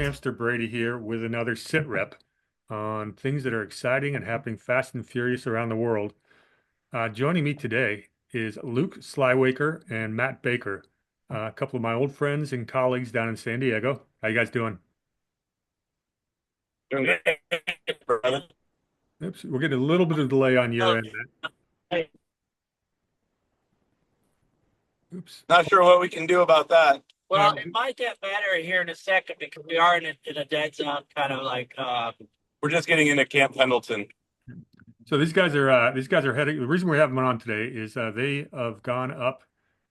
Hamster Brady here with another SitRep on things that are exciting and happening fast and furious around the world. Joining me today is Luke Slywaker and Matt Baker, a couple of my old friends and colleagues down in San Diego. How you guys doing? Doing great, brother. Oops, we're getting a little bit of delay on your end, Matt. Oops. Not sure what we can do about that. Well, it might get better here in a second because we are in a dead zone, kind of like We're just getting into Camp Pendleton. So these guys are heading. The reason we're having them on today is they have gone up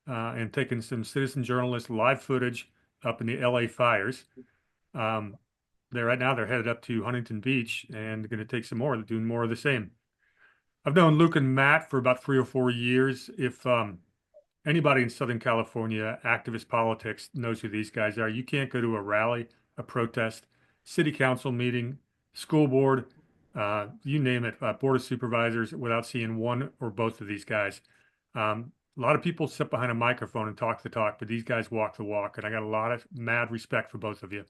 and taken some citizen journalist live footage up in the LA fires. Um, they're headed up to Huntington Beach and going to take some more, doing more of the same. I've known Luke and Matt for about 3 or 4 years. If anybody in Southern California, activist politics, knows who these guys are, you can't go to a rally, a protest, city council meeting, school board, you name it, board of supervisors, without seeing one or both of these guys. A lot of people sit behind a microphone and talk the talk, but these guys walk the walk, and I got a lot of mad respect for both of you.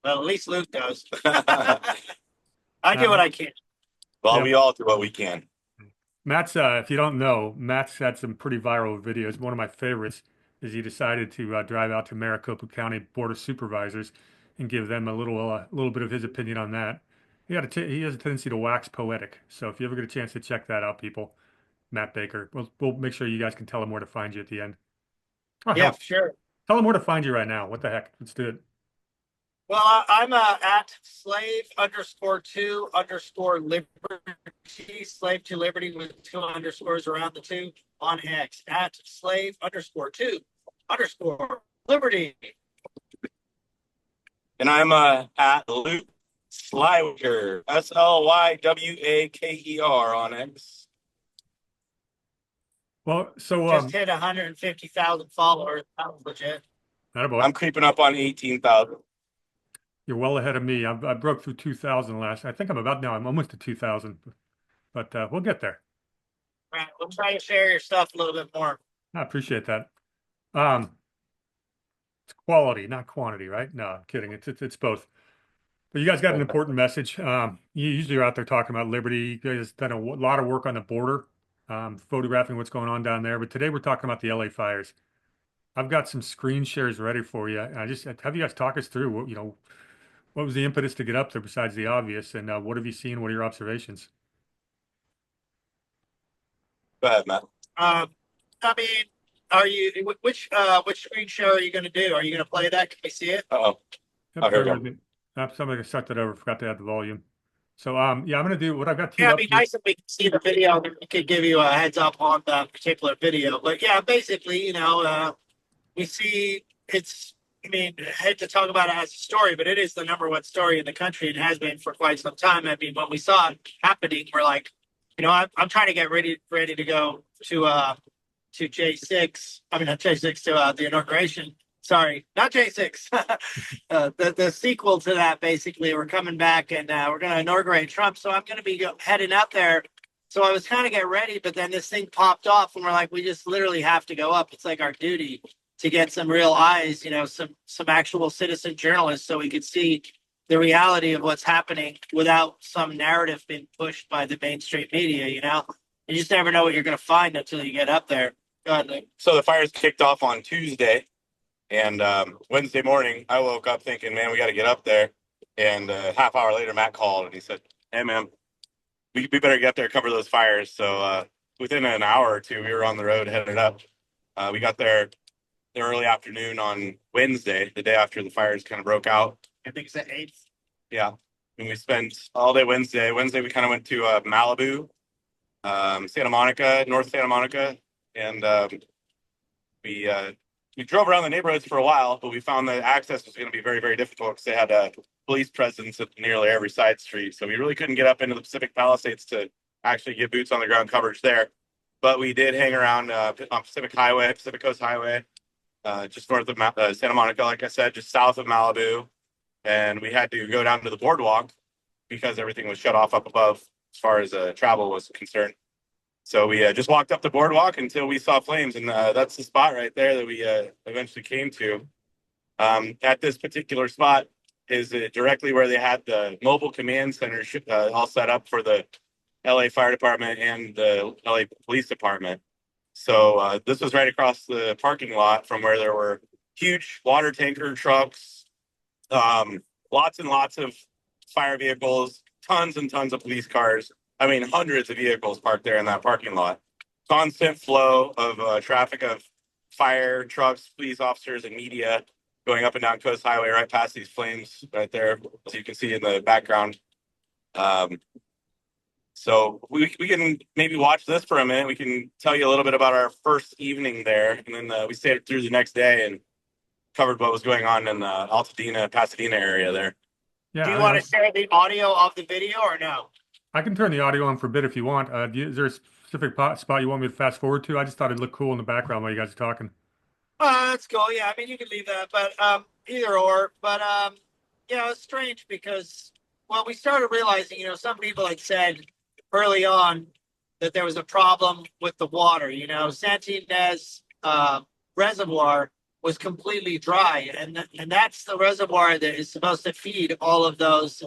well, at least Luke does. Well, I do what I can. Yeah. we all do what we can. Matt's, if you don't know, Matt's had some pretty viral videos. One of my favorites is he decided to drive out to Maricopa County Board of Supervisors and give them a little bit of his opinion on that. He has a tendency to wax poetic. So if you ever get a chance to check that out, people, Matt Baker, we'll make sure you guys can tell him where to find you at the end. Oh, Yeah, hell, sure. tell him where to find you right now. What the heck? Let's do it. Well, I'm at slave_2_liberty, slave to liberty with two underscores around the two on X at slave_2_liberty. And I'm at Luke Slywaker, Slywaker on X. Well, so Just hit 150,000 followers. That was legit. attaboy. I'm creeping up on 18,000. You're well ahead of me. I broke through 2,000 last. I think I'm about now. I'm almost to 2,000, but we'll get there. Right, we'll try to share your stuff a little bit more. I appreciate that. Um, it's quality, not quantity, right? No, I'm kidding. It's both. But you guys got an important message. You usually are out there talking about liberty. You guys done a lot of work on the border, photographing what's going on down there. But today we're talking about the LA fires. I've got some screen shares ready for you. I just have you guys talk us through what was the impetus to get up there besides the obvious, and what have you seen? What are your observations? Go ahead, Matt. I mean, are you which screen show are you going to do? Are you going to play that? Can we see it? Uh-oh. Yep, I heard bear him. with me. Somebody start that over. Forgot to add the volume. So yeah, I'm gonna do what I've got teed Yeah, up it'd be here. nice if we could see the video. We could give you a heads up on that particular video. But yeah, basically, we see it's. I mean, I hate to talk about it as a story, but it is the number one story in the country and has been for quite some time. I mean, when we saw it happening, we're like, I'm trying to get ready to go to J6. I mean, not J6 to the inauguration. Sorry, not J6. The sequel to that, basically, we're coming back and we're going to inaugurate Trump. So I'm going to be heading up there. So I was kind of getting ready, but then this thing popped off and we're like, we just literally have to go up. It's like our duty to get some real eyes, some actual citizen journalists so we could see the reality of what's happening without some narrative being pushed by the mainstream media, You just never know what you're going to find until you get up there. Go ahead, Luke. So the fires kicked off on Tuesday. And Wednesday morning, I woke up thinking, man, we got to get up there. And a half hour later, Matt called and he said, hey, man, we better get up there and cover those fires. So within an hour or two, we were on the road headed up. We got there the early afternoon on Wednesday, the day after the fires kind of broke out. I think it's the 8th. Yeah. And we spent all day Wednesday. Wednesday, we kind of went to Malibu, Santa Monica, North Santa Monica. And we drove around the neighborhoods for a while, but we found that access was going to be very, very difficult because they had a police presence at nearly every side street. So we really couldn't get up into the Pacific Palisades to actually get boots on the ground coverage there. But we did hang around on Pacific Coast Highway, just north of Santa Monica, like I said, just south of Malibu. And we had to go down to the boardwalk because everything was shut off up above as far as travel was concerned. So we just walked up the boardwalk until we saw flames, and that's the spot right there that we eventually came to. At this particular spot, is directly where they had the mobile command center all set up for the LA Fire Department and the LA Police Department. So this was right across the parking lot from where there were huge water tanker trucks, lots and lots of fire vehicles, tons and tons of police cars. I mean, hundreds of vehicles parked there in that parking lot. Constant flow of traffic of fire trucks, police officers, and media going up and down Coast Highway right past these flames right there, as you can see in the background. So we can maybe watch this for a minute. We can tell you a little bit about our first evening there, and then we stayed through the next day and covered what was going on in the Altadena, Pasadena area there. Yeah. Do you want to share the audio of the video or no? I can turn the audio on for a bit if you want. Is there a specific spot you want me to fast forward to? I just thought it'd look cool in the background while you guys are talking. That's cool. Yeah, I mean, you can leave that, but either or. But it's strange because, well, we started realizing, some people had said early on that there was a problem with the water. Santa Ynez Reservoir was completely dry, and that's the reservoir that is supposed to feed all of those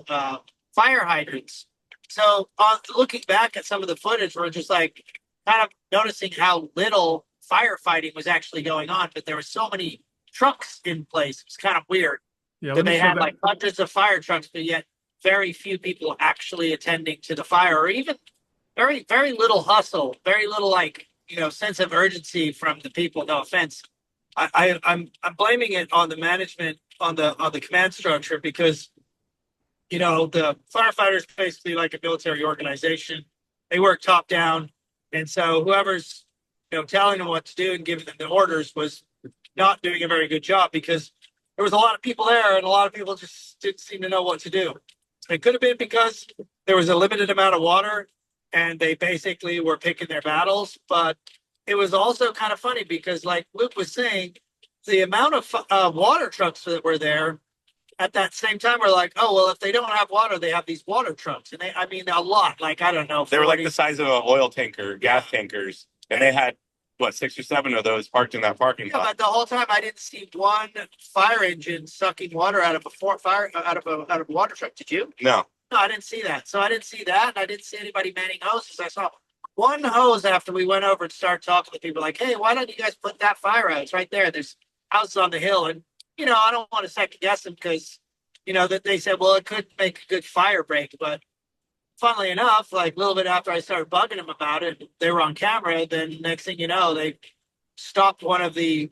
fire hydrants. So looking back at some of the footage, we're just like kind of noticing how little firefighting was actually going on, but there were so many trucks in place. It's kind of weird. Yeah, that they had like hundreds of fire trucks, but yet very few people actually attending to the fire, or even very, very little hustle, very little sense of urgency from the people. No offense. I'm blaming it on the management, on the command structure, because the firefighters basically like a military organization. They work top down, and so whoever's telling them what to do and giving them the orders was not doing a very good job, because there was a lot of people there and a lot of people just didn't seem to know what to do. It could have been because there was a limited amount of water and they basically were picking their battles, but it was also kind of funny because, like Luke was saying, the amount of water trucks that were there at that same time were like, oh, well, if they don't have water, they have these water trucks. And a lot, like, I don't know. 40. They were like the size of an oil tanker, gas tankers. And they had, 6 or 7 of those parked in that parking lot. But the whole time I didn't see one fire engine sucking water out of a water truck. Did you? No. No, I didn't see that. So I didn't see that. And I didn't see anybody manning hoses. I saw one hose after we went over and started talking to people like, hey, why don't you guys put that fire out? It's right there. There's houses on the hill. And, I don't want to second guess them because, that they said, well, it could make a good fire break. But funnily enough, like a little bit after I started bugging them about it, they were on camera. Then next thing you know, they stopped one of the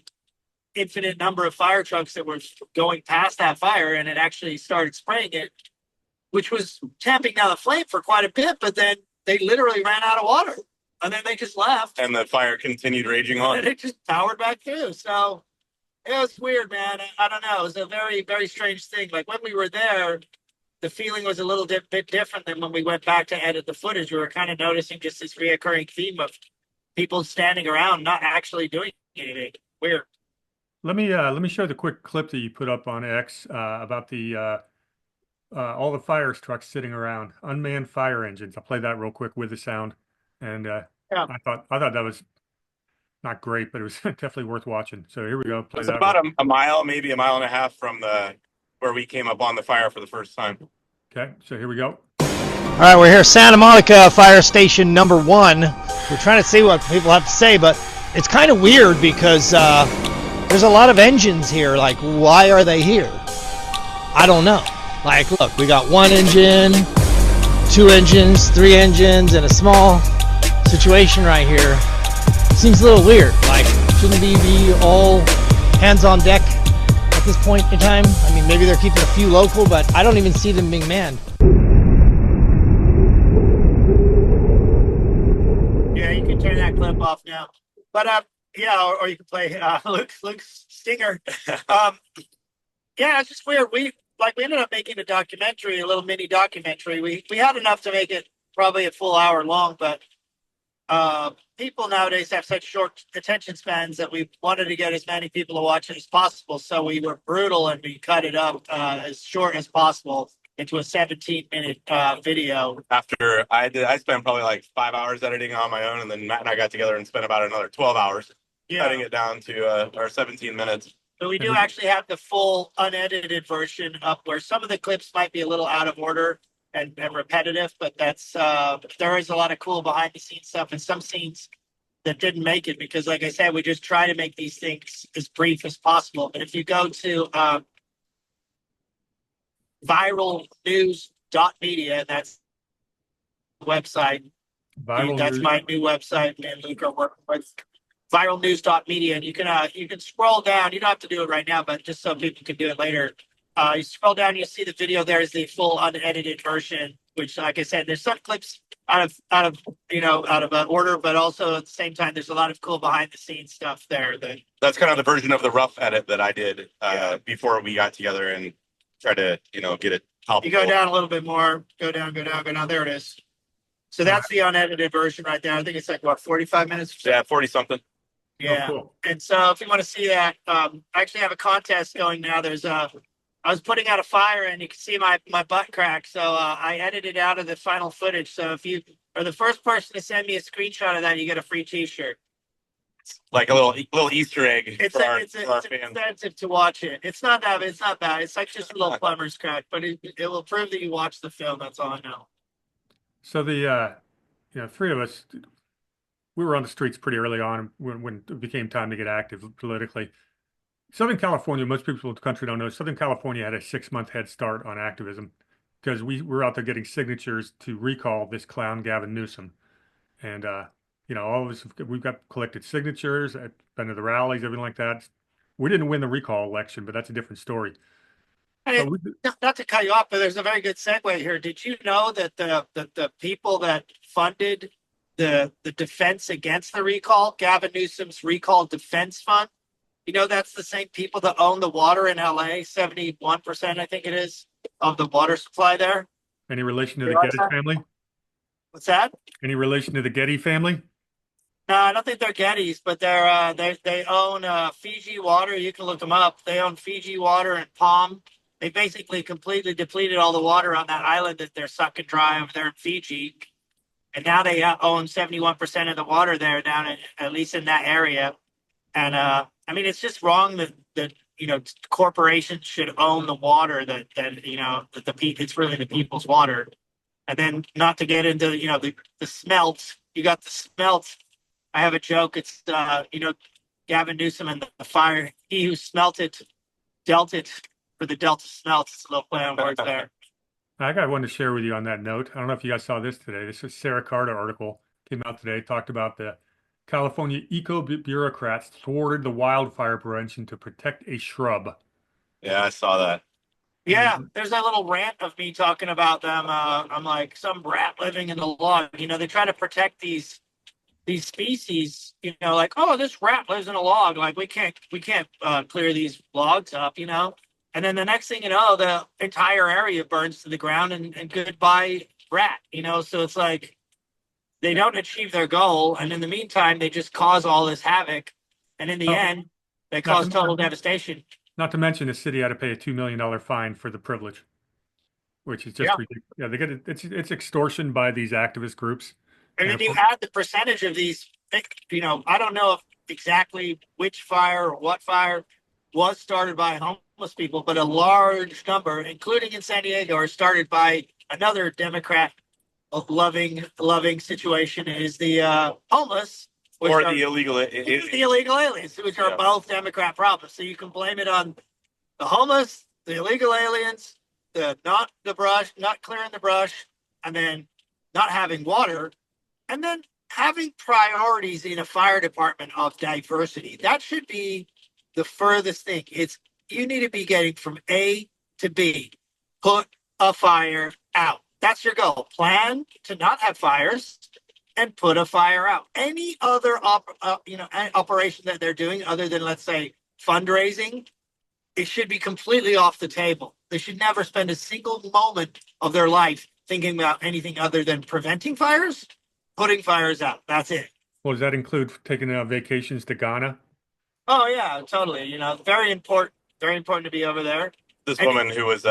infinite number of fire trucks that were going past that fire, and it actually started spraying it, which was tamping down the flame for quite a bit. But then they literally ran out of water, and then they just left. And the fire continued raging on. And it just powered back through. So it was weird, man. I don't know. It was a very, very strange thing. Like when we were there, the feeling was a little bit different than when we went back to edit the footage. We were kind of noticing just this reoccurring theme of people standing around, not actually doing anything. Weird. Let me show the quick clip that you put up on X about the all the fire trucks sitting around, unmanned fire engines. I'll play that real quick with the sound. And Yeah. I thought that was not great, but it was definitely worth watching. So here we go. Play It's that about a mile, maybe a mile and a half from where we came up on the fire for the first time. Okay, so here we go. All right, we're here, Santa Monica Fire Station number 1. We're trying to see what people have to say, but it's kind of weird because there's a lot of engines here. Like, why are they here? I don't know. Like, look, we got 1 engine, 2 engines, 3 engines, and a small situation right here. Seems a little weird. Like, shouldn't we be all hands on deck at this point in time? I mean, maybe they're keeping a few local, but I don't even see them being manned. Yeah, you can turn that clip off now. But or you can play Luke's stinger. It's just weird. We ended up making a documentary, a little mini documentary. We had enough to make it probably a full hour long, but people nowadays have such short attention spans that we wanted to get as many people to watch it as possible. So we were brutal and we cut it up as short as possible into a 17-minute video. After I spent probably like 5 hours editing on my own, and then Matt and I got together and spent about another 12 hours cutting it down to our 17 minutes. But we do actually have the full unedited version up where some of the clips might be a little out of order and repetitive, but that's there is a lot of cool behind the scenes stuff and some scenes that didn't make it because, like I said, we just try to make these things as brief as possible. But if you go to viralnews.media, that's the website. Viral That's news. my new website, and Luke are working with viralnews.media. And you can scroll down. You don't have to do it right now, but just so people can do it later. You scroll down, you see the video. There's the full unedited version, which, like I said, there's some clips out of order, but also at the same time, there's a lot of cool behind the scenes stuff there. That's kind of the version of the rough edit that I did before we got together and tried to, get it helpful. You go down a little bit more. Go down. There it is. So that's the unedited version right there. I think it's like what 45 minutes. Yeah, 40 something. Yeah. Oh, cool. And so if you want to see that, I actually have a contest going now. I was putting out a fire and you can see my butt crack. So I edited out of the final footage. So if you are the first person to send me a screenshot of that, you get a free t-shirt. Like a little Easter egg It's for our fans. expensive to watch it. It's not bad. It's like just a little plumber's crack, but it will prove that you watched the film. That's all I know. So the three of us, we were on the streets pretty early on when it became time to get active politically. Southern California, most people in the country don't know, Southern California had a 6-month head start on activism because we were out there getting signatures to recall this clown Gavin Newsom. And, all of us, we've got collected signatures, been to the rallies, everything like that. We didn't win the recall election, but that's a different story. Hey, not to cut you off, but there's a very good segue here. Did you know that the people that funded the defense against the recall, Gavin Newsom's recall defense fund, that's the same people that own the water in LA, 71%, I think it is, of the water supply there. Any relation to the Getty family? What's that? Any relation to the Getty family? No, I don't think they're Gettys, but they own Fiji water. You can look them up. They own Fiji water and Palm. They basically completely depleted all the water on that island that they're sucking dry over there in Fiji. And now they own 71% of the water there down at least in that area. And it's just wrong that corporations should own the water that it's really the people's water. And then not to get into the smelt. You got the smelt. I have a joke. It's Gavin Newsom and the fire. He who smelt it dealt it for the Delta smelt. It's a little play on words there. I got one to share with you on that note. I don't know if you guys saw this today. This is Sarah Carter article came out today. Talked about the California eco-bureaucrats thwarted the wildfire prevention to protect a shrub. Yeah, I saw that. Yeah, there's that little rant of me talking about them. I'm like some rat living in the log. They try to protect these species. Like, oh, this rat lives in a log. Like we can't clear these logs up. And then the next thing you know, the entire area burns to the ground and goodbye rat. So it's like they don't achieve their goal, and in the meantime, they just cause all this havoc, and in the end, they cause total devastation. Not to mention, the city had to pay a $2 million fine for the privilege, which is just ridiculous. Yeah, they get it's extortion by these activist groups. And then you add the percentage of these. I don't know if exactly which fire or what fire was started by homeless people, but a large number, including in San Diego, are started by another Democrat loving situation is the homeless or the illegal aliens, which are both Democrat problems. So you can blame it on the homeless, the illegal aliens, not clearing the brush, and then not having water, and then having priorities in a fire department of diversity. That should be the furthest thing. You need to be getting from A to B. Put a fire out. That's your goal. Plan to not have fires and put a fire out. Any other operation that they're doing other than, let's say, fundraising, it should be completely off the table. They should never spend a single moment of their life thinking about anything other than preventing fires, putting fires out. That's it. Well, does that include taking vacations to Ghana? Oh yeah, totally. Very important to be over there. This woman who was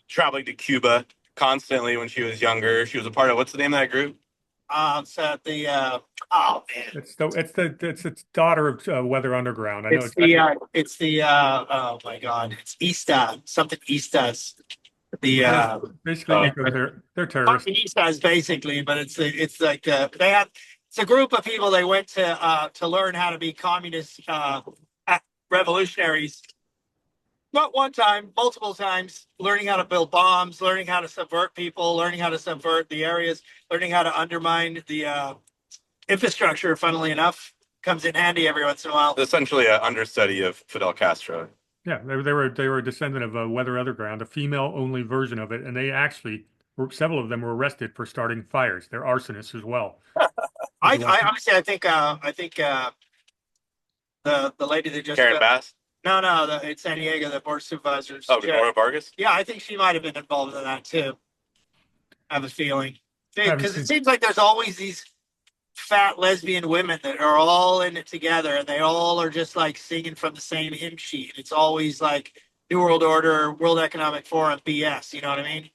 traveling to Cuba constantly when she was younger. She was a part of, what's the name of that group? So the oh man, It's daughter of Weather Underground. I know oh my God, it's Easta, something Eastas. The basically they're terrorists. fucking Eastas basically, but it's like they have it's a group of people they went to learn how to be communist revolutionaries. Not one time, multiple times, learning how to build bombs, learning how to subvert people, learning how to subvert the areas, learning how to undermine the infrastructure, funnily enough, comes in handy every once in a while. Essentially an understudy of Fidel Castro. Yeah, they were a descendant of Weather Underground, a female-only version of it, and they actually several of them were arrested for starting fires. They're arsonists as well. I honestly, I think the lady that just Karen Bass? no, it's San Diego, the board of supervisors. Oh, Nora Vargas? Yeah, I think she might have been involved in that too. I have a feeling because it seems like there's always these fat lesbian women that are all in it together, and they all are just like singing from the same hymn sheet. It's always like New World Order, World Economic Forum BS. You know what I mean?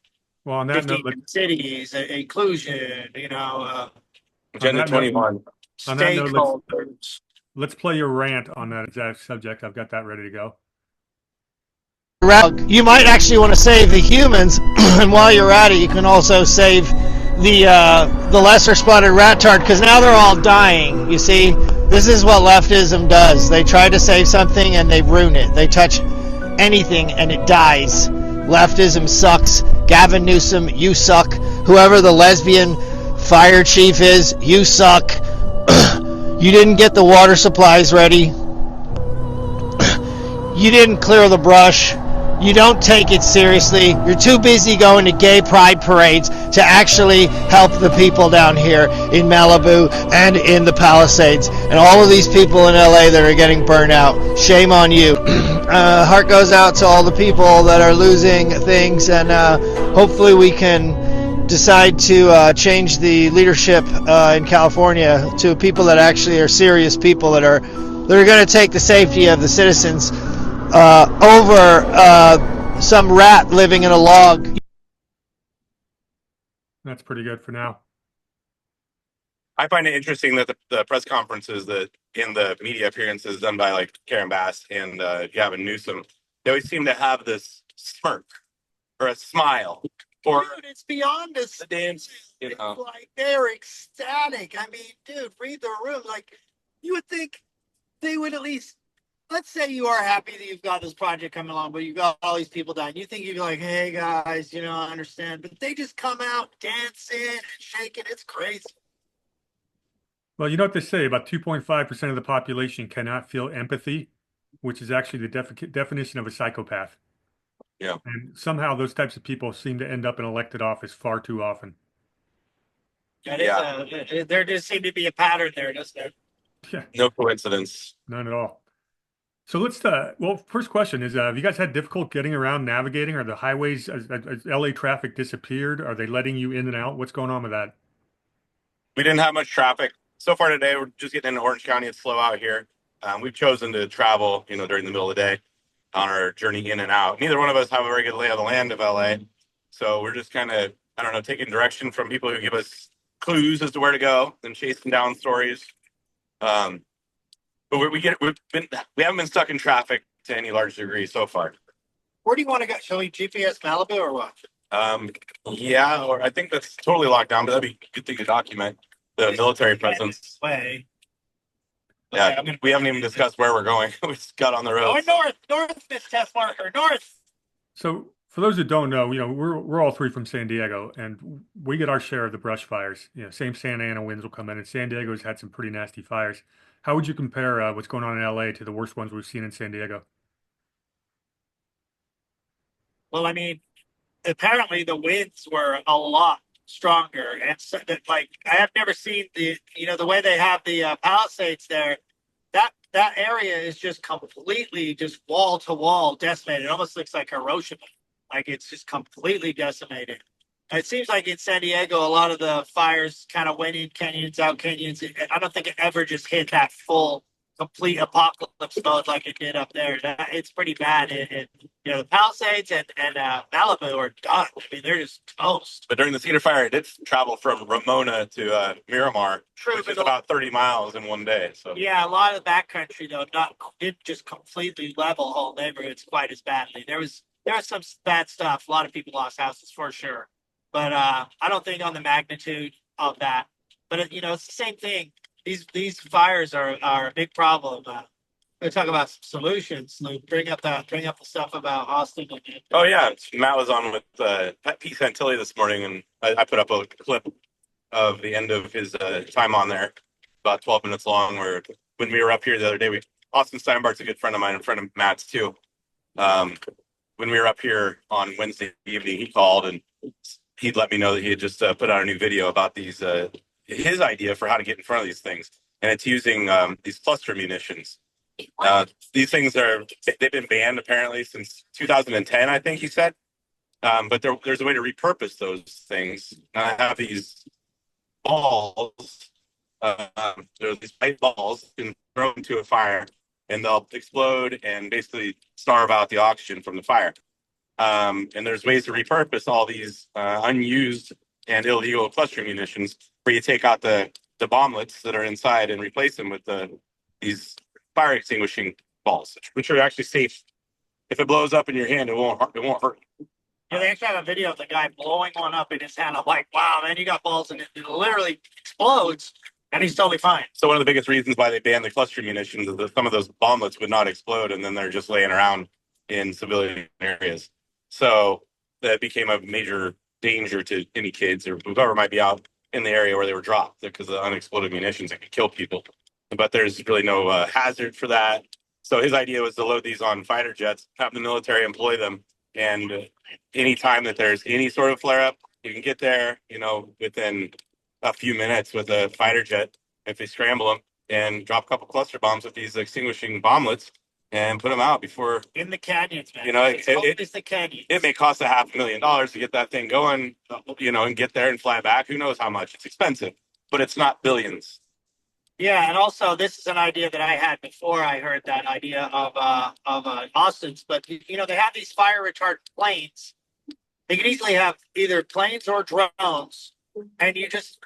Well, on that note, cities, inclusion. Agenda 21. On that note, Stakeholders. let's play your rant on that exact subject. I've got that ready to go. You might actually want to save the humans, and while you're at it, you can also save the lesser spotted rat tart, because now they're all dying. You see, this is what leftism does. They try to save something and they ruin it. They touch anything and it dies. Leftism sucks. Gavin Newsom, you suck. Whoever the lesbian fire chief is, you suck. You didn't get the water supplies ready. You didn't clear the brush. You don't take it seriously. You're too busy going to gay pride parades to actually help the people down here in Malibu and in the Palisades. And all of these people in LA that are getting burnt out. Shame on you. Heart goes out to all the people that are losing things, and hopefully we can decide to change the leadership in California to people that actually are serious people that are going to take the safety of the citizens over some rat living in a log. That's pretty good for now. I find it interesting that the press conferences that in the media appearances done by like Karen Bass and Gavin Newsom, they always seem to have this smirk or a smile. Or dude, it's beyond a dance. It's like they're ecstatic. I mean, dude, read the room. Like, you would think they would at least. Let's say you are happy that you've got this project coming along, but you've got all these people dying. You think you'd be like, hey, guys, I understand. But they just come out dancing and shaking. It's crazy. Well, you know what they say, about 2.5% of the population cannot feel empathy, which is actually the definition of a psychopath. Yeah. And somehow those types of people seem to end up in elected office far too often. There just seemed to be a pattern there, doesn't there? Yeah. No coincidence. None at all. So let's, well, first question is, have you guys had difficult getting around, navigating? Are the highways, has LA traffic disappeared? Are they letting you in and out? What's going on with that? We didn't have much traffic. So far today, we're just getting into Orange County. It's slow out here. We've chosen to travel, during the middle of the day on our journey in and out. Neither one of us have a very good lay of the land of LA. So we're just kind of, I don't know, taking direction from people who give us clues as to where to go and chasing down stories. But we haven't been stuck in traffic to any large degree so far. Where do you want to go? Shall we GPS Malibu or what? Yeah, or I think that's totally locked down, but that'd be a good thing to document the military presence. Way. Yeah, okay, we haven't even discussed where we're going. We just got on the road. Going north, Miss Test Marker, north. So for those who don't know, we're all three from San Diego, and we get our share of the brush fires. Same Santa Ana winds will come in, and San Diego's had some pretty nasty fires. How would you compare what's going on in LA to the worst ones we've seen in San Diego? Well, I mean, apparently the winds were a lot stronger, and so that, like, I have never seen the way they have the Palisades there. That area is just completely just wall to wall decimated. It almost looks like Hiroshima, like it's just completely decimated. It seems like in San Diego, a lot of the fires kind of went in canyons, out canyons. I don't think it ever just hit that full complete apocalypse mode like it did up there. It's pretty bad. The Palisades and Malibu are done. I mean, they're just toast. But during the Cedar Fire, it did travel from Ramona to Miramar, True, which but is about 30 miles in one day. So yeah, a lot of the backcountry though didn't just completely level whole neighborhoods quite as badly. There was some bad stuff. A lot of people lost houses for sure, but I don't think on the magnitude of that. But it's the same thing. These fires are a big problem. We talk about some solutions. Luke, bring up the stuff about Austin. oh yeah, Matt was on with Pete Santilli this morning, and I put up a clip of the end of his time on there, about 12 minutes long. Where when we were up here the other day, Austin Steinbart's a good friend of mine, a friend of Matt's too. When we were up here on Wednesday evening, he called and he'd let me know that he had just put out a new video about these. His idea for how to get in front of these things, and it's using these cluster munitions. These things they've been banned apparently since 2010, I think he said. But there's a way to repurpose those things. I have these balls. There's these light balls you can throw into a fire, and they'll explode and basically starve out the oxygen from the fire. And there's ways to repurpose all these unused and illegal cluster munitions, where you take out the bomblets that are inside and replace them with these fire extinguishing balls, which are actually safe. If it blows up in your hand, it won't hurt. Yeah, they actually have a video of the guy blowing one up in his hand. I'm like, wow, man, you got balls, and it literally explodes, and he's totally fine. So one of the biggest reasons why they banned the cluster munitions is that some of those bomblets would not explode, and then they're just laying around in civilian areas. So that became a major danger to any kids or whoever might be out in the area where they were dropped, because of the unexploded munitions that could kill people. But there's really no hazard for that. So his idea was to load these on fighter jets, have the military employ them, and anytime that there's any sort of flare up, you can get there, within a few minutes with a fighter jet, if they scramble them, and drop a couple cluster bombs with these extinguishing bomblets and put them out before. In the canyons, man. It's the canyons. It may cost $500,000 to get that thing going, and get there and fly back. Who knows how much? It's expensive, but it's not billions. Yeah, and also this is an idea that I had before I heard that idea of Austin's. But they have these fire retardant planes. They can easily have either planes or drones, and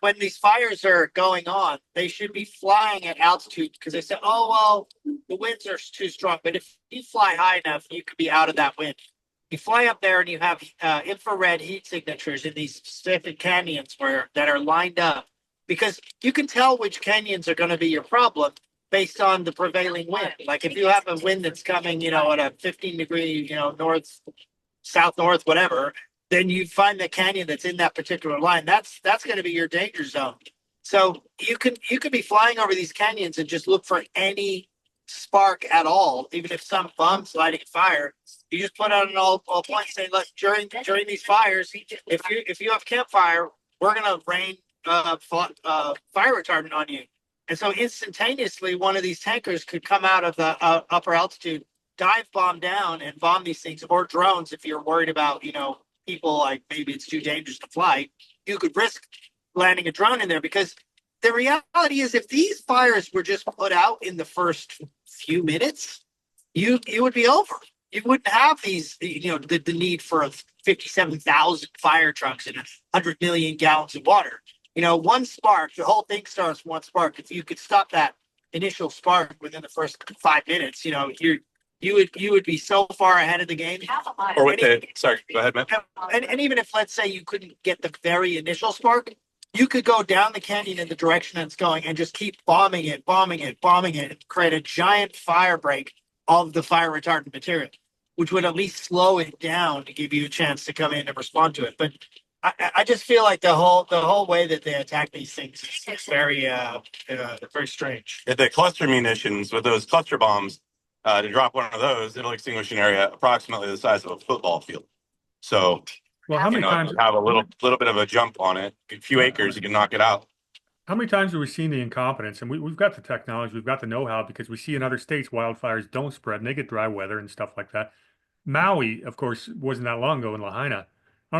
when these fires are going on, they should be flying at altitude, because they say, oh well, the winds are too strong. But if you fly high enough, you could be out of that wind. You fly up there and you have infrared heat signatures in these specific canyons that are lined up. Because you can tell which canyons are going to be your problem based on the prevailing wind. Like if you have a wind that's coming, at a 15-degree, north, south, north, whatever, then you find the canyon that's in that particular line. That's going to be your danger zone. So you could be flying over these canyons and just look for any spark at all, even if some bomb's lighting a fire. You just put out an all point saying, look, during these fires, if you have campfire, we're going to rain fire retardant on you. And so instantaneously, one of these tankers could come out of the upper altitude, dive bomb down and bomb these things, or drones. If you're worried about, people, like maybe it's too dangerous to fly, you could risk landing a drone in there, because the reality is if these fires were just put out in the first few minutes, you would be over. You wouldn't have these, the need for 57,000 fire trucks and 100 million gallons of water. One spark, the whole thing starts with one spark. If you could stop that initial spark within the first 5 minutes, you would be so far ahead of the game. Or sorry, go ahead, man. And even if, let's say, you couldn't get the very initial spark, you could go down the canyon in the direction it's going and just keep bombing it, and create a giant fire break of the fire retardant material, which would at least slow it down to give you a chance to come in and respond to it. But I just feel like the whole way that they attack these things is very very strange. If the cluster munitions with those cluster bombs, to drop one of those, it'll extinguish an area approximately the size of a football field. So, well, how many times if you have a little bit of a jump on it, a few acres, you can knock it out. How many times have we seen the incompetence? And we've got the technology, we've got the know-how, because we see in other states wildfires don't spread and they get dry weather and stuff like that. Maui, of course, wasn't that long ago in Lahaina.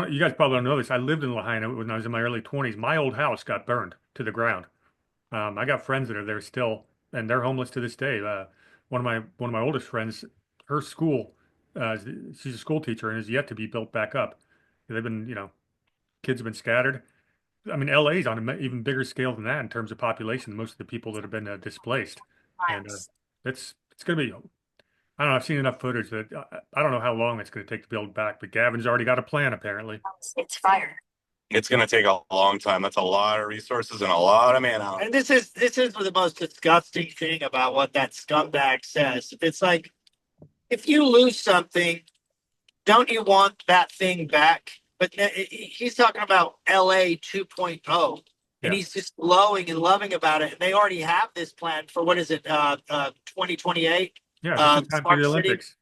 You guys probably don't know this. I lived in Lahaina when I was in my early 20s. My old house got burned to the ground. I got friends that are there still. and they're homeless to this day. One of my oldest friends, her school, she's a school teacher and is yet to be built back up. They've been, kids have been scattered. I mean, LA is on an even bigger scale than that in terms of population. Most of the people that have been displaced, and it's going to be. I don't know. I've seen enough footage that I don't know how long it's going to take to build back. But Gavin's already got a plan, apparently. It's fire. It's going to take a long time. That's a lot of resources and a lot of man hours. And this is the most disgusting thing about what that scumbag says. It's like, if you lose something, don't you want that thing back? But he's talking about LA 2.0, and Yeah. he's just glowing and loving about it. And they already have this plan for, what is it, 2028? Yeah, this is time for Smart the city. Olympics.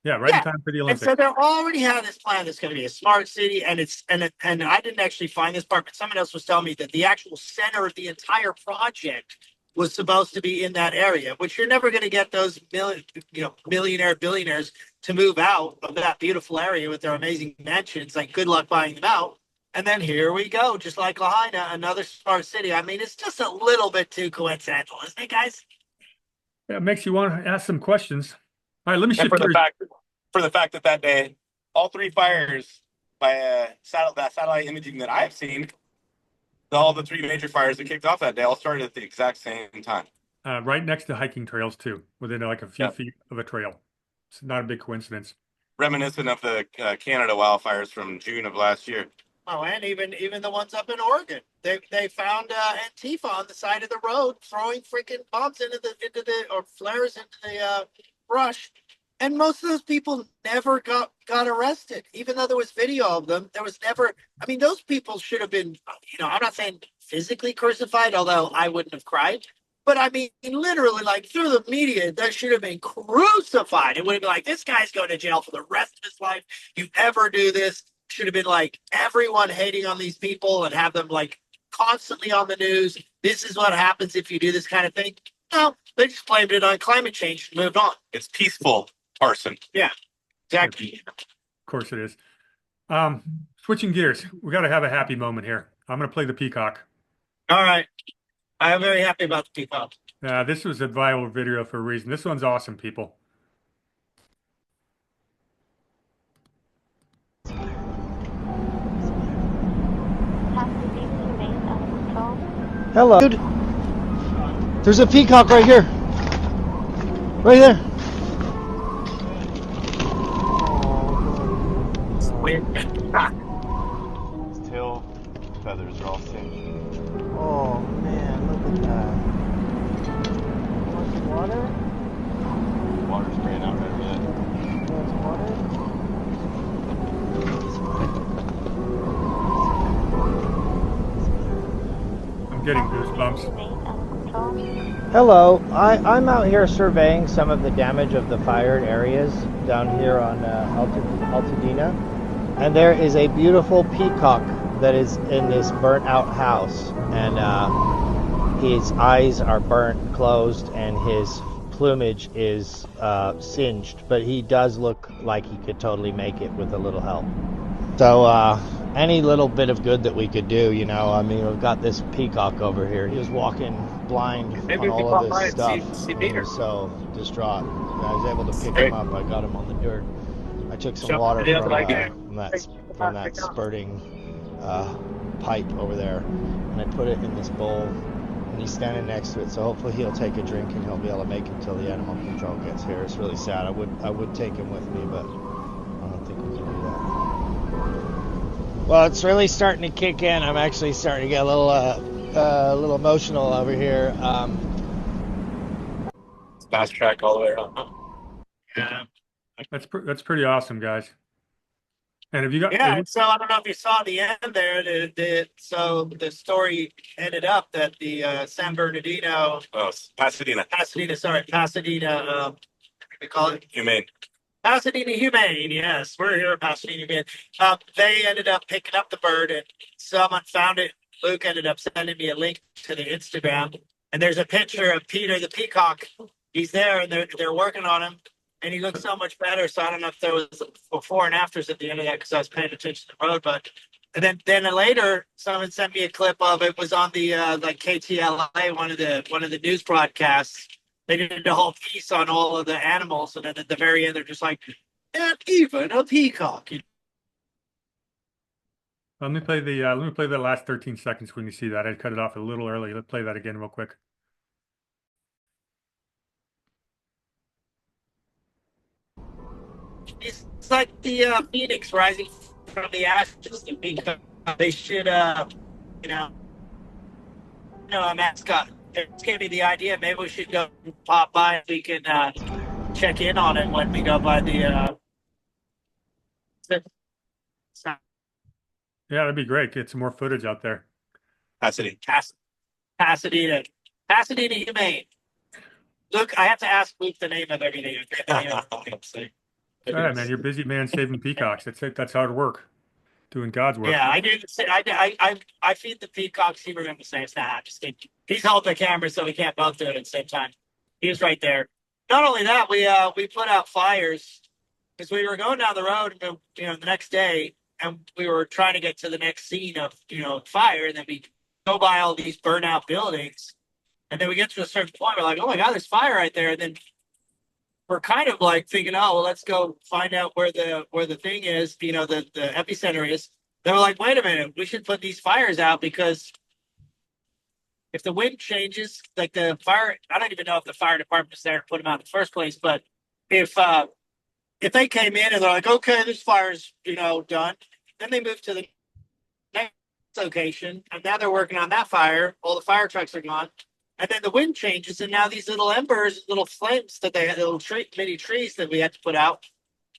Yeah, right Yeah. in time for the And Olympics. so they already have this plan that's going to be a smart city, and and I didn't actually find this part, but someone else was telling me that the actual center of the entire project was supposed to be in that area, which you're never going to get those billionaires to move out of that beautiful area with their amazing mansions. Like, good luck buying them out. And then here we go, just like Lahaina, another smart city. I mean, it's just a little bit too coincidental, isn't it, guys? Yeah, it makes you want to ask some questions. All right, let me And shift for the gears. fact that day, all three fires by satellite imaging that I've seen, all the three major fires that kicked off that day all started at the exact same time. Right next to hiking trails too, within like a few Yep. feet of a trail. It's not a big coincidence. Reminiscent of the Canada wildfires from June of last year. Oh, and even the ones up in Oregon, they found Antifa on the side of the road throwing freaking bombs into the or flares into the brush, and most of those people never got arrested, even though there was video of them. There was never. I mean, those people should have been. I'm not saying physically crucified, although I wouldn't have cried. But I mean, literally, like through the media, that should have been crucified. It would have been like, this guy's going to jail for the rest of his life. You ever do this? Should have been like everyone hating on these people and have them like constantly on the news. This is what happens if you do this kind of thing. No, they just blamed it on climate change and moved on. It's peaceful arson. Exactly. Of course it is. Switching gears, we got to have a happy moment here. I'm going to play the peacock. All right. I'm very happy about the peacock. This was a viral video for a reason. This one's awesome, people. Hello. Dude, there's a peacock right here. Right there. His tail feathers are all singed. Oh man, look at that. Want some water? Water's spraying out right ahead. Want some water? I'm getting goosebumps. Hello, I'm out here surveying some of the damage of the fired areas down here on Altadena, and there is a beautiful peacock that is in this burnt out house, and his eyes are burnt closed and his plumage is singed, but he does look like he could totally make it with a little help. So any little bit of good that we could do, I mean, we've got this peacock over here. He was walking blind on all of this stuff. He was so distraught. I was able to pick him up. I got him on the dirt. I took some water from that spurting pipe over there, and I put it in this bowl, and he's standing next to it, so hopefully he'll take a drink and he'll be able to make it till the animal control gets here. It's really sad. I would take him with me, but I don't think we can do that. Well, it's really starting to kick in. I'm actually starting to get a little emotional over here. Fast track all the way around. Yeah. That's pretty awesome, guys. And have you got? Yeah, and so I don't know if you saw the end there. So the story ended up that the San Bernardino, Oh, Pasadena. Pasadena, we call it Humane. Pasadena Humane. Yes, we're here at Pasadena Humane. They ended up picking up the bird, and someone found it. Luke ended up sending me a link to the Instagram, and there's a picture of Peter the peacock. He's there, and they're working on him. And he looks so much better. So I don't know if there was before and afters at the end of that because I was paying attention to the road. But And then later, someone sent me a clip of it was on the like KTLA, one of the news broadcasts. They did a whole piece on all of the animals, and then at the very end, they're just like, "Not even a peacock." Let me play the last 13 seconds when you see that. I cut it off a little early. Let's play that again real quick. It's like the phoenix rising from the ashes. The peacock. They should, a mascot. It's gave me the idea. Maybe we should go pop by. We can check in on it when we go by the. Yeah, that'd be great. Get some more footage out there. Pasadena, Humane. Look, I have to ask Luke the name of everything. All right, man. You're a busy man saving peacocks. That's it. That's hard work. Doing God's work. Yeah, I do. I feed the peacocks. He remembers saying, "It's not just he's holding the camera, so we can't both do it at the same time." He was right there. Not only that, we put out fires because we were going down the road, and the next day, and we were trying to get to the next scene of fire, and then we go by all these burnout buildings, and then we get to a certain point, we're like, "Oh my God, there's fire right there," and then we're kind of like thinking, "Oh, well, let's go find out where the thing is, the epicenter is." They were like, "Wait a minute, we should put these fires out because if the wind changes, like the fire, I don't even know if the fire department is there to put them out in the first place, but if they came in and they're like, okay, this fire's done," then they move to the next location, and now they're working on that fire. All the fire trucks are gone. And then the wind changes, and now these little embers, little flames that they had, little mini trees that we had to put out,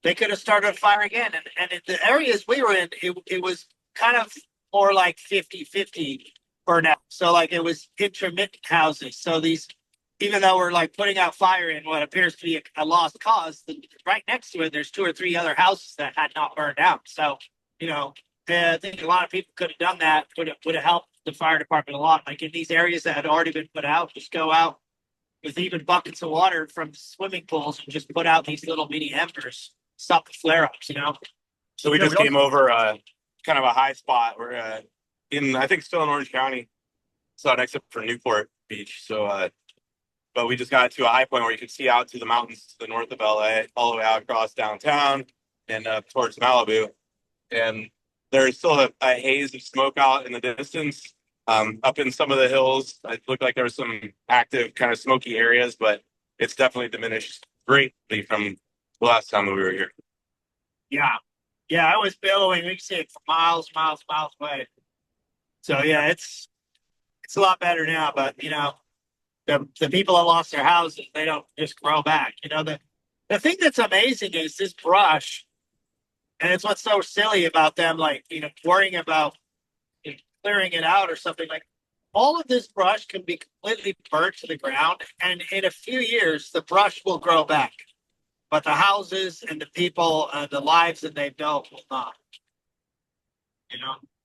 they could have started a fire again. And in the areas we were in, it was kind of more like 50-50 burnout. So like it was intermittent houses. So these, even though we're like putting out fire in what appears to be a lost cause, right next to it, there's 2 or 3 other houses that had not burned out. So, I think a lot of people could have done that, would have helped the fire department a lot. Like in these areas that had already been put out, just go out with even buckets of water from swimming pools and just put out these little mini embers, stop the flare-ups, So we just came over kind of a high spot. We're I think still in Orange County, so next up for Newport Beach. So, but we just got to a high point where you could see out to the mountains to the north of LA, all the way out across downtown and towards Malibu. And there's still a haze of smoke out in the distance. Up in some of the hills, it looked like there was some active kind of smoky areas, but it's definitely diminished greatly from the last time we were here. Yeah, I was billowing. We could see it for miles away. So yeah, it's a lot better now. But the people that lost their houses, they don't just grow back. The thing that's amazing is this brush, and it's what's so silly about them, like worrying about clearing it out or something. Like all of this brush can be completely burnt to the ground, and in a few years, the brush will grow back. But the houses and the people, the lives that they've built will not.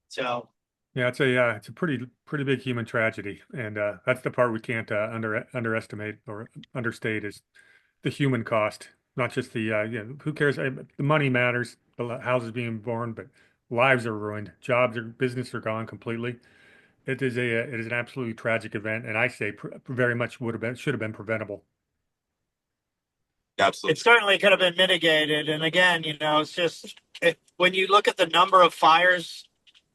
So. Yeah, it's a pretty big human tragedy, and that's the part we can't underestimate or understate is the human cost. Not just the who cares? The money matters, the houses being born, but lives are ruined, jobs or business are gone completely. It is an absolutely tragic event, and I say very much should have been preventable. Absolutely. It certainly could have been mitigated. And again, it's just when you look at the number of fires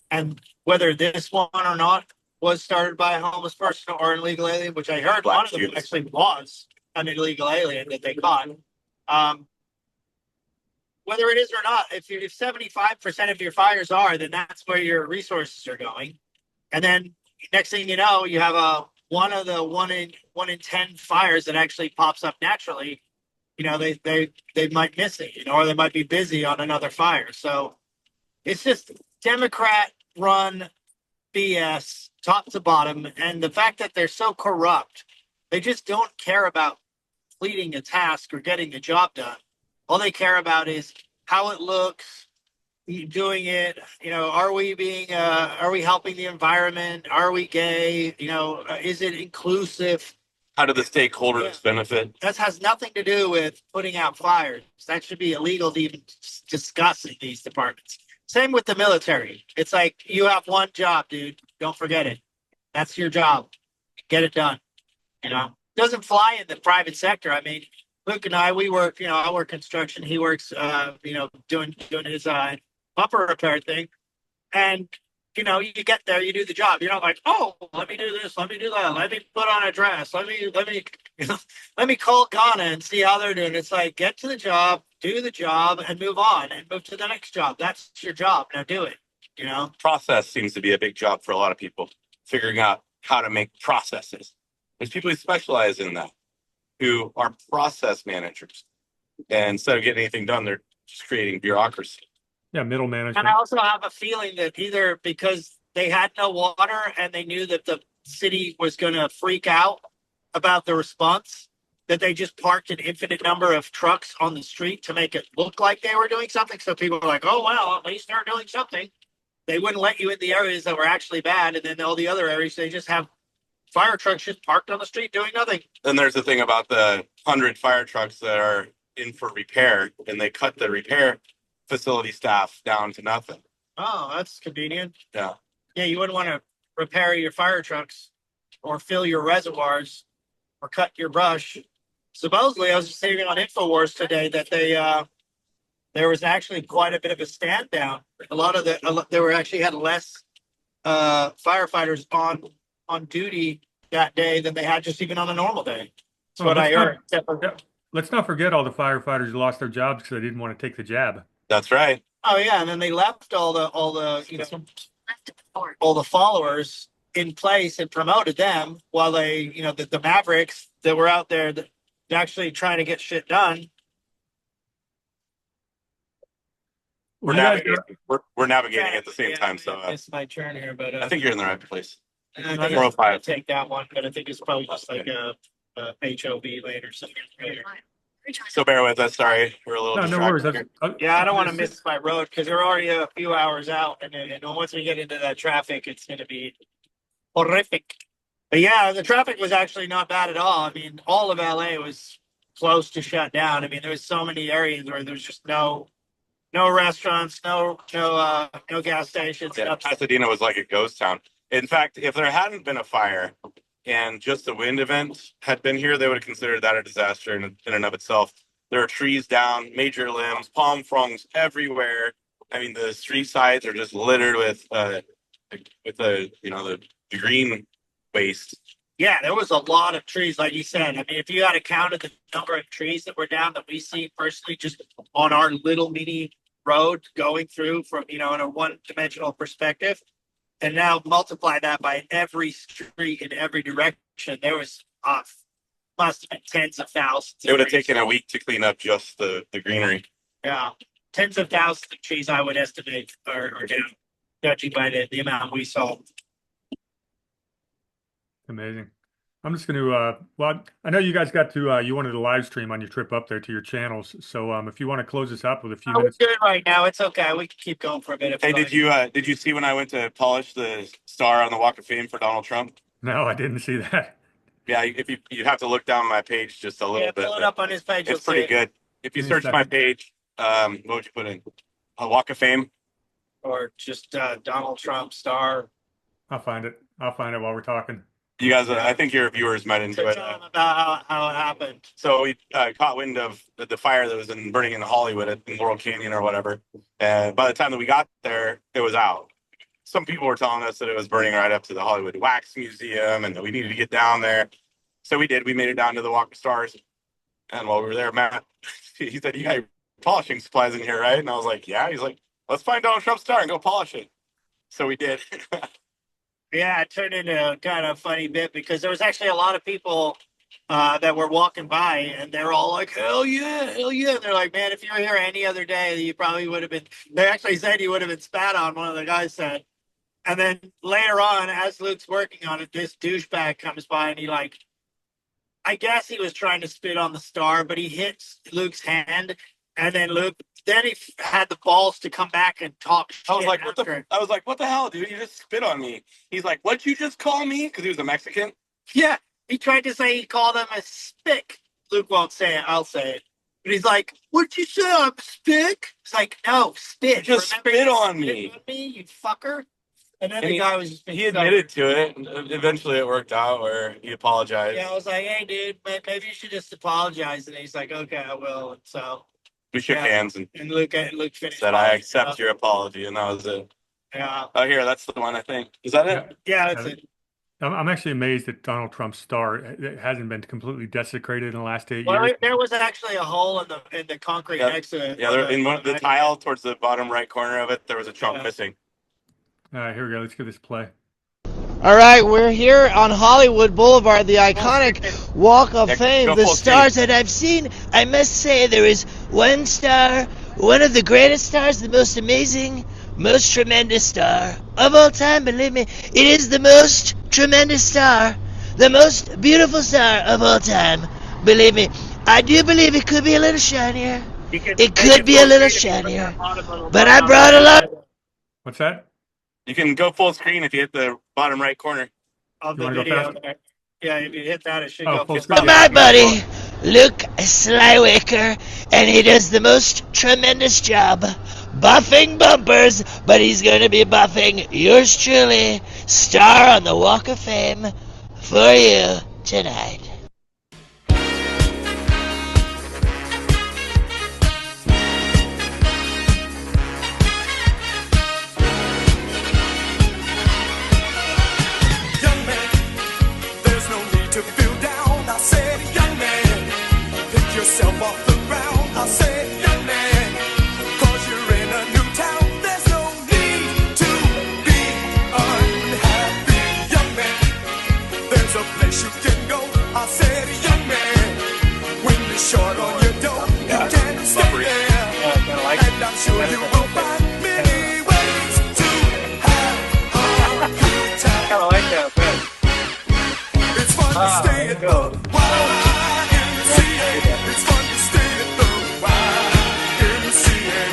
and whether this one or not was started by a homeless person or an illegal alien, which I heard one of them actually was an illegal alien that they caught. Whether it is or not, if 75% of your fires are, then that's where your resources are going. And then next thing you know, you have one in 10 fires that actually pops up naturally. They might miss it, or they might be busy on another fire. So it's just Democrat-run BS, top to bottom, and the fact that they're so corrupt, they just don't care about completing a task or getting the job done. All they care about is how it looks, doing it. Are we helping the environment? Are we gay? Is it inclusive? How do the stakeholders benefit? That has nothing to do with putting out fires. That should be illegal to even discuss in these departments. Same with the military. It's like you have one job, dude. Don't forget it. That's your job. Get it done. You know, doesn't fly in the private sector. I mean, Luke and I, we work. You know, I work construction. He works. You know, doing his bumper repair thing. And you know, you get there, you do the job. You're not like, oh, let me do this, let me do that, let me put on a dress, let me, you know, let me call Ghana and see how they're doing. It's like get to the job, do the job, and move on, and move to the next job. That's your job. Now do it. You know, Process seems to be a big job for a lot of people, figuring out how to make processes. There's people who specialize in that, who are process managers. And instead of getting anything done, they're just creating bureaucracy. Yeah, middle and management. I also have a feeling that either because they had no water and they knew that the city was going to freak out about the response, that they just parked an infinite number of trucks on the street to make it look like they were doing something. So people were like, oh, well, at least they're doing something. They wouldn't let you in the areas that were actually bad. And then all the other areas, they just have fire trucks just parked on the street doing nothing. Then there's the thing about the 100 fire trucks that are in for repair, and they cut the repair facility staff down to nothing. Oh, that's convenient. Yeah. Yeah, you wouldn't want to repair your fire trucks or fill your reservoirs or cut your brush. Supposedly, I was just seeing on InfoWars today that there was actually quite a bit of a stand down. There were actually had less firefighters on duty that day than they had just even on a normal day. That's what I heard. Let's not forget all the firefighters who lost their jobs because they didn't want to take the jab. That's right. Oh yeah, and then they left all the you know all the followers in place and promoted them while they, you know, the Mavericks that were out there that actually trying to get shit done. We're You guys navigating. We're navigating at the same time. So it's my turn here, but I think you're in the right place. I think 405. I'm gonna take that one, but I think it's probably just like a HOV lane or something. So bear with us. Sorry, we're a little No, no distracted. worries. here. Yeah, I don't want to miss my road because we're already a few hours out, and once we get into that traffic, it's going to be horrific. But yeah, the traffic was actually not bad at all. I mean, all of LA was close to shut down. I mean, there was so many areas where there was just no restaurants, no gas stations. Yeah, Pasadena was like a ghost town. In fact, if there hadn't been a fire and just the wind event had been here, they would have considered that a disaster in and of itself. There are trees down, major limbs, palm fronds everywhere. I mean, the street sides are just littered with the green waste. Yeah, there was a lot of trees, like you said. I mean, if you had counted the number of trees that were down that we see personally just on our little mini road going through from, you know, in a one-dimensional perspective, and now multiply that by every street in every direction, there was must have been tens of thousands. It would have taken a week to clean up just the greenery. Yeah, tens of thousands of trees, I would estimate, are down, judging by the amount we saw. Amazing. I'm just going to, well, I know you guys got to, you wanted to live stream on your trip up there to your channels. So if you want to close this up with a few We're minutes. good right now. It's okay. We can keep going for a bit. If Hey, we did you see when I went to polish the star on the Walk of Fame for Donald Trump? No, I didn't see that. Yeah, if you have to look down my page just a little bit. pull it up on his page. It's pretty good. If you Give me a search my second. page, what would you put in? A Walk of Fame. Or just Donald Trump star. I'll find it. I'll find it while we're talking. You guys, I think your viewers might So enjoy tell that. them about how it happened. So we caught wind of the fire that was burning in Hollywood in Laurel Canyon or whatever. And by the time that we got there, it was out. Some people were telling us that it was burning right up to the Hollywood Wax Museum and that we needed to get down there. So we did. We made it down to the Walk of Stars. And while we were there, Matt, he said, "You got your polishing supplies in here, right?" And I was like, "Yeah." He's like, "Let's find Donald Trump's star and go polish it." So we did. Yeah, it turned into a kind of funny bit because there was actually a lot of people that were walking by and they're all like, hell yeah, hell yeah. And they're like, man, if you were here any other day, you probably would have been, they actually said you would have been spat on, one of the guys said. And then later on, as Luke's working on it, this douchebag comes by and he like, I guess he was trying to spit on the star, but he hits Luke's hand. And then then he had the balls to come back and talk shit. I was like, what the hell, dude? You just spit on me. He's like, "What'd you just call me?" Because he was a Mexican. Yeah, he tried to say he called him a spick. Luke won't say it. I'll say it. And he's like, "What'd you say? I'm a stick?" It's like, "No, spit. Just Remember spit you on spit me. on me, you fucker." And then And the guy was just he admitted to it, and eventually it worked out where he apologized. Yeah, I was like, "Hey, dude, maybe you should just apologize." And he's like, "Okay, I will." And so, We shook yeah. hands and and Luke finished. said, "I apologizing, accept your apology," and that was it. Yeah, Oh, here, that's the one I think. Is that Yeah. it? yeah, that's it. I'm actually amazed that Donald Trump's star hasn't been completely desecrated in the last 8 Well, years. there was actually a hole in the concrete Yeah. next to it. Yeah, there, in one the tile towards the bottom right corner of it, there was a chunk Yeah. missing. All right, here we go. Let's give this a play. All right, we're here on Hollywood Boulevard, the iconic Walk of Yeah, Fame. go The full stars screen. that I've seen, I must say there is one star, one of the greatest stars, the most amazing, most tremendous star of all time. Believe me, it is the most tremendous star, the most beautiful star of all time. Believe me, I do believe it could be a little shinier. It could be a little shinier. But I brought a lot. What's that? You can go full screen if you hit the bottom right corner. of You the wanna go video. faster? There. Yeah, if you hit that, it should Oh, go. full full screen. screen. My buddy, Luke Slywaker, and he does the most tremendous job buffing bumpers, but he's going to be buffing yours truly, star on the Walk of Fame, for you tonight. Young man, there's no need to feel down. I said, young man, pick yourself off the ground. I said, young man, 'cause you're in a new town. There's no need to be unhappy. Young man, there's a place you can go. I said, young man, when you're short on your dough, you can stay there. And I'm sure you will find many ways to have a good time. I like that. Man. It's fun to stay at the YMCA. It's fun to stay at the YMCA.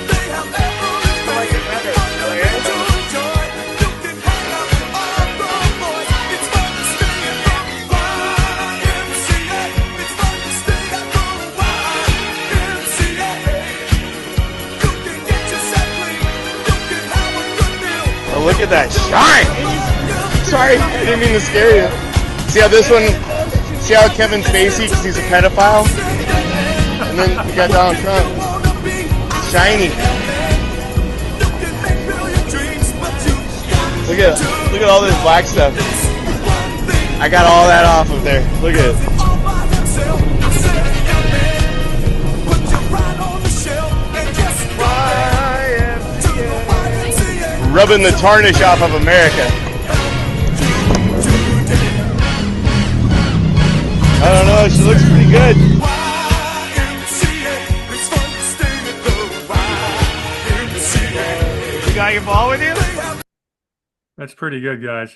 They have everything fundamental joy. You can hang out with all the boys. It's fun to stay at the YMCA. It's fun to stay at the YMCA. You can get yourself clean. You can have a good meal. Oh, look at that shine! Sorry, I didn't mean to scare you. See how this one, see how Kevin Spacey, because he's a pedophile? And then you got Donald Trump. Shiny. Look at all this black stuff. I got all that off of there. Look at it. Rubbing the tarnish off of America. I don't know, she looks pretty good. You got your ball with you? That's pretty good, guys.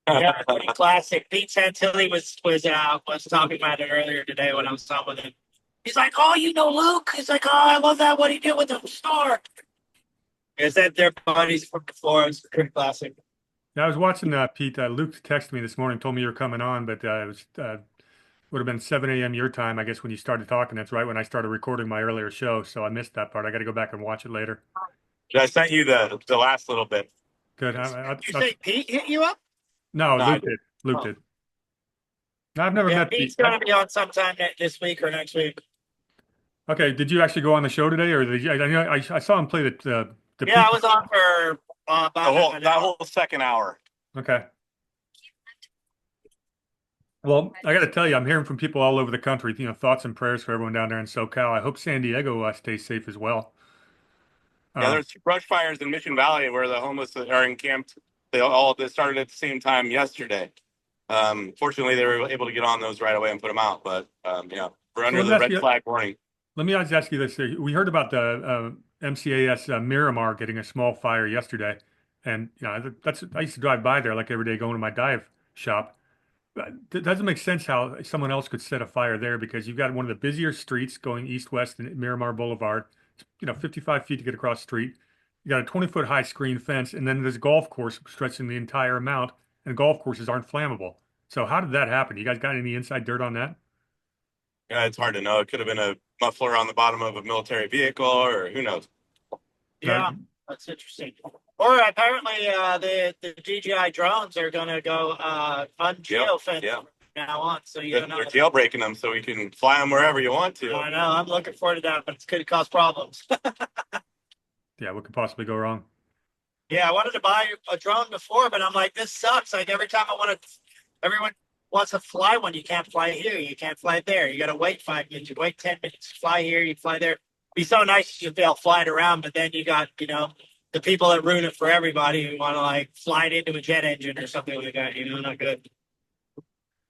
Yeah, pretty classic. Pete Santilli was talking about it earlier today when I was on with him. He's like, "Oh, you know Luke." He's like, "Oh, I love that. What he did with the star." Is that their buddies from before? It's pretty classic. Yeah, I was watching Pete. Luke texted me this morning, told me you were coming on, but it was would have been 7 a.m. your time, I guess, when you started talking. That's right when I started recording my earlier show, so I missed that part. I got to go back and watch it later. I sent you the last little bit. Good. Did you say Pete hit you up? No, No, I Luke did. Luke Oh. did. No, I've never Yeah, met Pete's Pete. going to be on sometime this week or next week. Okay, did you actually go on the show today, or did you, I saw him play the Yeah, I Pete- was on for about That whole second hour. Okay. Well, I got to tell you, I'm hearing from people all over the country. Thoughts and prayers for everyone down there in SoCal. I hope San Diego stays safe as well. Yeah, there's brush fires in Mission Valley where the homeless are encamped. They started at the same time yesterday. Fortunately, they were able to get on those right away and put them out. But yeah, we're under the red flag warning. Let me just ask you this: we heard about the MCAS Miramar getting a small fire yesterday, and I used to drive by there like every day going to my dive shop. It doesn't make sense how someone else could set a fire there because you've got one of the busier streets going east-west in Miramar Boulevard. 55 feet to get across the street. You got a 20-foot high screen fence, and then there's a golf course stretching the entire amount, and golf courses aren't flammable. So how did that happen? You guys got any inside dirt on that? Yeah, it's hard to know. It could have been a muffler on the bottom of a military vehicle, or who knows. Yeah, that's interesting. Or apparently, the DJI drones are gonna go ungeofenced yeah. from now on. So you They're, don't know. they're jailbreaking them so we can fly them wherever you want to. I know. I'm looking forward to that, but it's going to cause problems. Yeah, what could possibly go wrong? Yeah, I wanted to buy a drone before, but I'm like, this sucks. Like every time I want to, everyone wants to fly one. You can't fly here. You can't fly there. You got to wait 5 minutes. You wait 10 minutes. Fly here. You fly there. Be so nice if they'll fly it around, but then you got the people that ruin it for everybody who want to like fly it into a jet engine or something like that. Not good.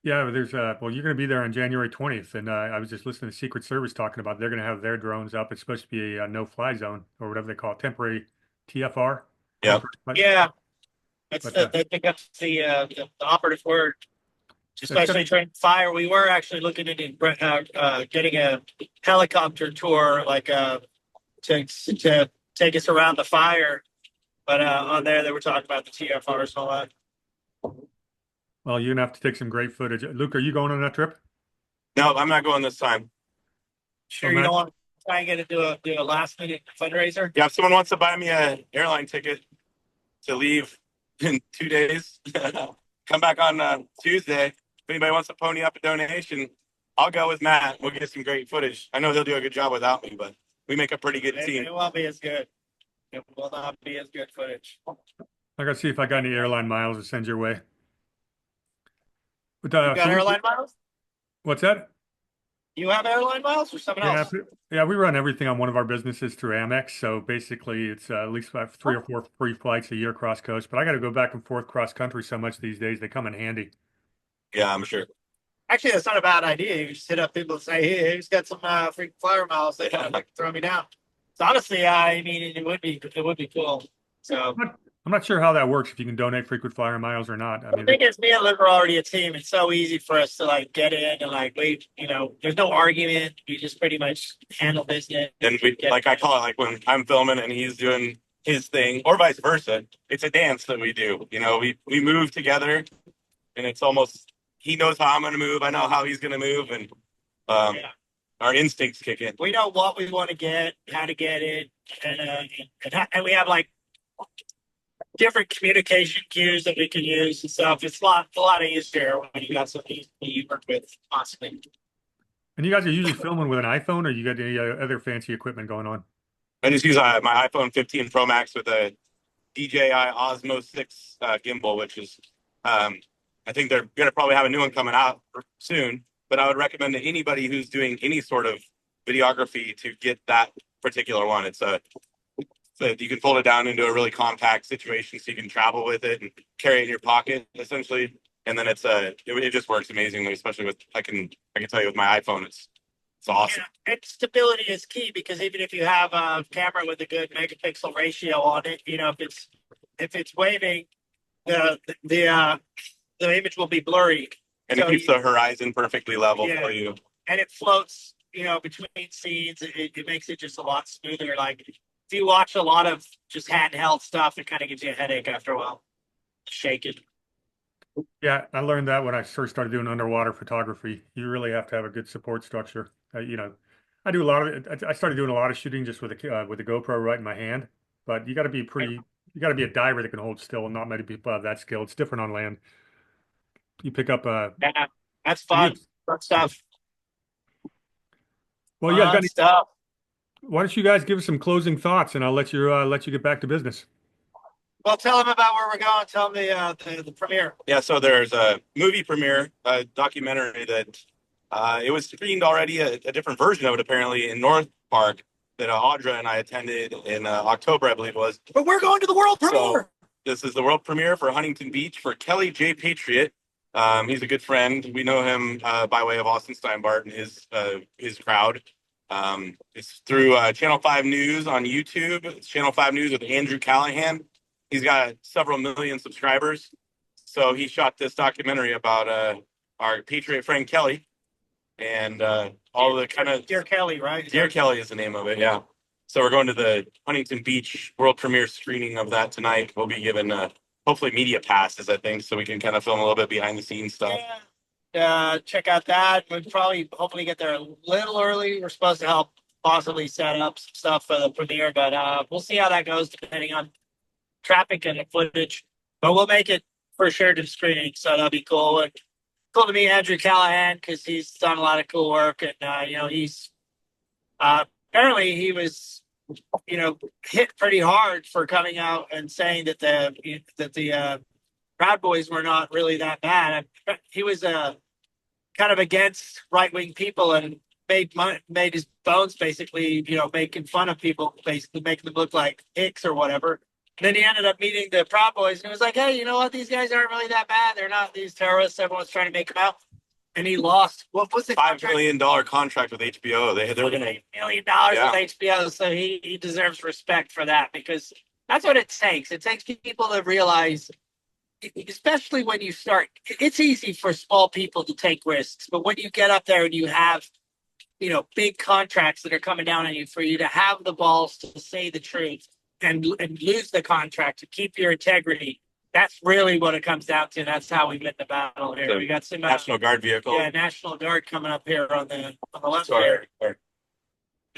Yeah, but there's well, you're going to be there on January 20th, and I was just listening to Secret Service talking about they're going to have their drones up. It's supposed to be a no-fly zone or whatever they call it, temporary TFR. Yeah. Yeah, that's But, I think that's the operative word. Especially gonna- during fire, we were actually looking at getting a helicopter tour, like to take us around the fire. But on there, they were talking about the TFRs and all that. Well, you're gonna have to take some great footage. Luke, are you going on that trip? No, I'm not going this time. Sure, Oh, you man. don't want to try and get to do a last minute fundraiser. Yeah, if someone wants to buy me an airline ticket to leave in 2 days, come back on Tuesday. If anybody wants to pony up a donation, I'll go with Matt. We'll get some great footage. I know he'll do a good job without me, but we make a pretty good team. It won't be as good. It will not be as good footage. I gotta see if I got any airline miles to send your way. But, You got airline miles? what's that? You have airline miles or someone Yeah, else? yeah, we run everything on one of our businesses through Amex. So basically, it's at least 3 or 4 free flights a year cross coast. But I got to go back and forth cross country so much these days; they come in handy. Yeah, I'm sure. Actually, that's not a bad idea. You just hit up people and say, "Hey, who's got some freaking flyer miles? They like throw me down." So honestly, I mean, it would be cool. So I'm not sure how that works if you can donate frequent flyer miles or not. I the mean, thing is, me and Luke are already a team. It's so easy for us to like get in and like wait. There's no argument. We just pretty much handle business. And we, like I call it, like when I'm filming and he's doing his thing, or vice versa. It's a dance that we do. We move together, and it's almost he knows how I'm going to move. I know how he's going to move, and Yeah. our instincts kick in. We know what we want to get, how to get it, and we have like different communication cues that we can use and stuff. It's a lot easier when you got somebody you work with constantly. and you guys are usually filming with an iPhone, or you got any other fancy equipment going on? I just use my iPhone 15 Pro Max with a DJI Osmo 6 gimbal, which is I think they're going to probably have a new one coming out soon. But I would recommend to anybody who's doing any sort of videography to get that particular one. You can fold it down into a really compact situation, so you can travel with it and carry it in your pocket, essentially. And then it just works amazingly, especially with I can tell you with my iPhone, it's awesome. Yeah, and stability is key because even if you have a camera with a good megapixel ratio on it, if it's waving, the image will be blurry. And So it keeps the horizon perfectly level Yeah. for you. and it floats, between scenes. It makes it just a lot smoother. Like if you watch a lot of just handheld stuff, it kind of gives you a headache after a while. Shake it. Yeah, I learned that when I first started doing underwater photography. You really have to have a good support structure. I do a lot of it. I started doing a lot of shooting just with the GoPro right in my hand. But you got to be you got to be a diver that can hold still, and not many people have that skill. It's different on land. You pick up Yeah, that's fun. Fun stuff. well, you guys got Fun any, stuff. why don't you guys give us some closing thoughts, and I'll let you get back to business. Well, tell them about where we're going. Tell them the premiere. Yeah, so there's a movie premiere, a documentary that it was screened already, a different version of it apparently in North Park that Audra and I attended in October, I believe it was. But we're going to the world premiere. So this is the world premiere for Huntington Beach for Kelly J. Patriot. He's a good friend. We know him by way of Austin Steinbart and his crowd. It's through Channel 5 News on YouTube. It's Channel 5 News with Andrew Callahan. He's got several million subscribers. So he shot this documentary about our Patriot friend Kelly and all the kind of... Dear Kelly, right? Dear Kelly is the name of it, yeah. So we're going to the Huntington Beach world premiere screening of that tonight. We'll be given hopefully media passes, I think, so we can kind of film a little bit behind the scenes stuff. Yeah. check out that. We'll probably hopefully get there a little early. We're supposed to help possibly set up some stuff for the premiere, but we'll see how that goes depending on traffic and the footage. But we'll make it for sure to the screening, so that'll be cool. And cool to meet Andrew Callahan because he's done a lot of cool work, and he's apparently he was hit pretty hard for coming out and saying that the Proud Boys were not really that bad. He was kind of against right-wing people and made his bones basically, making fun of people, basically making them look like hicks or whatever. And then he ended up meeting the Proud Boys and he was like, hey, you know what? These guys aren't really that bad. They're not these terrorists. Everyone's trying to make them out. And he lost. What was the $5 million contract with HBO? They were going to $8 million with HBO. So he deserves respect for that because that's what it takes. It takes people to realize, especially when you start, it's easy for small people to take risks. But when you get up there and you have, big contracts that are coming down on you, for you to have the balls to say the truth and lose the contract to keep your integrity. That's really what it comes down to. That's how we win the battle here. We got some National Guard vehicle. Yeah, National Guard coming up here on the left here.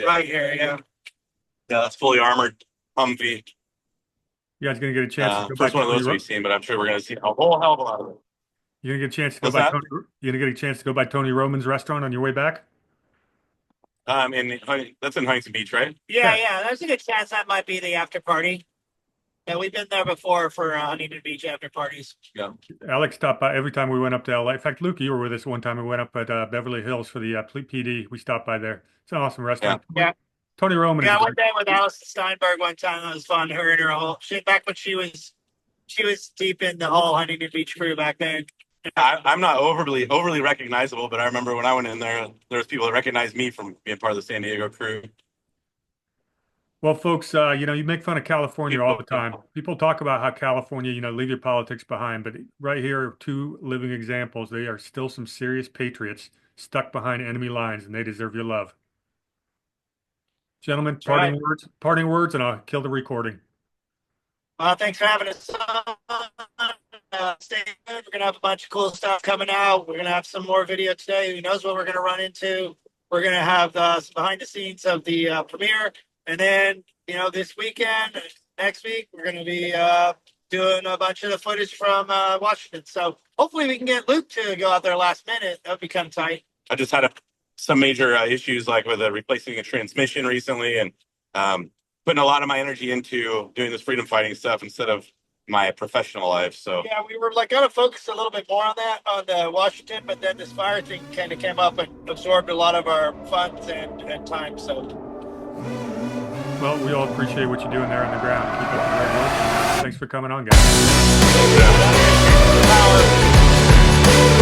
Right here, yeah. Yeah, that's fully armored Humvee. You guys gonna get a chance to go First by one of those Tony we've seen, but I'm sure we're going to see a whole hell of a lot of them. You're gonna get a chance to go What's by that? Tony, you're gonna get a chance to go by Tony Roman's restaurant on your way back? That's in Huntington Beach, right? Yeah. There's a good chance that might be the after party. Yeah, we've been there before for Huntington Beach after parties. Yeah. Alex stopped by every time we went up to LA. In fact, Luke, you were with us one time. We went up at Beverly Hills for the PD. We stopped by there. It's an awesome restaurant. Yeah. Tony Roman. Yeah, I went there with Alison Steinberg one time. That was fun. Her and her whole shit back when she was deep in the whole Huntington Beach crew back then. I'm not overly recognizable, but I remember when I went in there was people that recognized me from being part of the San Diego crew. Well, folks, you make fun of California all the time. People talk about how California, leave your politics behind, but right here are two living examples. They are still some serious patriots stuck behind enemy lines, and they deserve your love. Gentlemen, parting words, and I'll kill the recording. Thanks for having us on. Stay good. We're going to have a bunch of cool stuff coming out. We're going to have some more video today. Who knows what we're going to run into. We're going to have some behind the scenes of the premiere. And then, this weekend, next week, we're going to be doing a bunch of the footage from Washington. So hopefully we can get Luke to go out there last minute. That would be kind of tight. I just had some major issues like with replacing a transmission recently and putting a lot of my energy into doing this freedom fighting stuff instead of my professional life. So yeah, we were going to focus a little bit more on that on the Washington, but then this fire thing kind of came up and absorbed a lot of our funds and time. So. Well, we all appreciate what you're doing there on the ground. Keep up the great work. Thanks for coming on, guys. yeah.